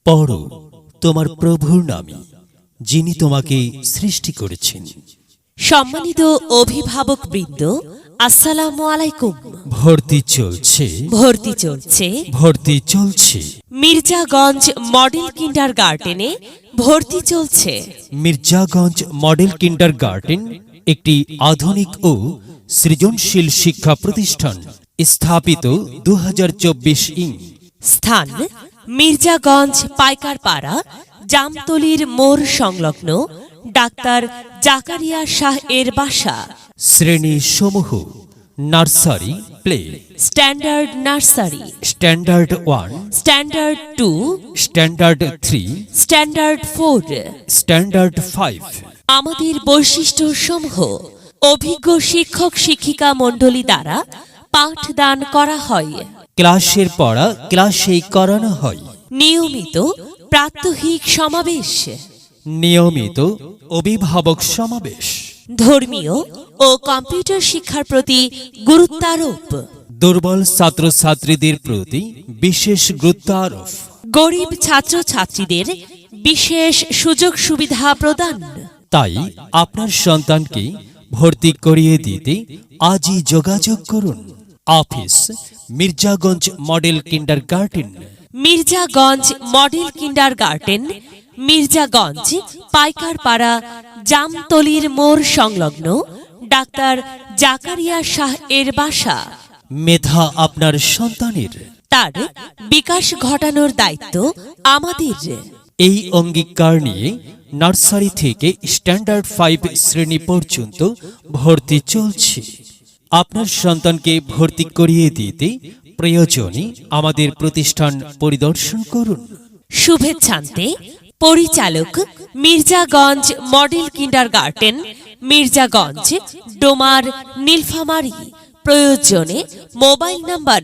পড়ো তোমার প্রভুর নামে, যিনি তোমাকে সৃষ্টি করেছেন। সম্মানিত অভিভাবকবৃন্দ, আসসালামু আলাইকুম। ভর্তি চলছে, ভর্তি চলছে ভর্তি চলছে। মির্জাগঞ্জ মডেল কিন্ডারগার্টেনে ভর্তি চলছে। মির্জাগঞ্জ মডেল কিন্ডারগার্টেন একটি আধুনিক ও সৃজনশীল শিক্ষা প্রতিষ্ঠান, স্থাপিত 2024 ইং। স্থান মির্জাগঞ্জ পাইকারপাড়া, জামতলির মোড় সংলগ্ন ডাক্তার জাকারিয়া শাহ এর বাসা। শ্রেণী সমূহ nursery, play, standard nursery, standard 1, standard 2, standard 3, standard 4। Standard 5। আমাদের বৈশিষ্ট্য সমূহ: অভিজ্ঞ শিক্ষক শিক্ষিকা মণ্ডলী দ্বারা পাঠদান করা হয়। ক্লাসের পড়া ক্লাসেই করানো হয়। নিয়মিত প্রাত্যহিক সমাবেশ, নিয়মিত অভিভাবক সমাবেশ, ধর্মীয় ও কম্পিউটার শিক্ষার প্রতি গুরুত্বারোপ, দুর্বল ছাত্রছাত্রীদের প্রতি বিশেষ গুরুত্ব আরোপ, গরিব ছাত্রছাত্রীদের বিশেষ সুযোগ সুবিধা প্রদান। তাই আপনার সন্তানকে ভর্তি করিয়ে দিতে আজই যোগাযোগ করুন। Office Mirzaganj model kindergarten, Mirzaganj model kindergarten, Mirzaganj Paikarpara, জামতলির মোড় সংলগ্ন ডাক্তার জাকারিয়া শাহ এর বাসা। মেধা আপনার সন্তানের, তার বিকাশ ঘটানোর দায়িত্ব আমাদের। এই অঙ্গীকার নিয়ে নার্সারি থেকে স্ট্যান্ডার্ড 5 শ্রেণী পর্যন্ত ভর্তি চলছে। আপনার সন্তানকে ভর্তি করিয়ে দিতে প্রয়োজনে আমাদের প্রতিষ্ঠান পরিদর্শন করুন। শুভেচ্ছান্তে পরিচালক, মির্জাগঞ্জ মডেল কিন্ডারগার্টেন, মির্জাগঞ্জ, ডোমার, নীলফামারী। প্রয়োজনে মোবাইল নাম্বার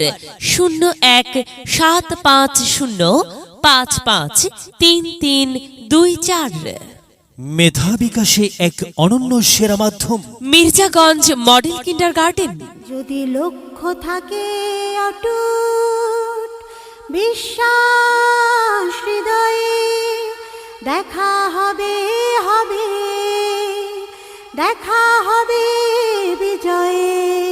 017505533324। মেধা বিকাশে এক অনন্য সেরা মাধ্যম মির্জাগঞ্জ মডেল কিন্ডারগার্টেন। যদি লক্ষ্য থাকে অটুট বিশ্বাস হৃদয়ে, দেখা হবে হবে, দেখা হবে বিজয়ে।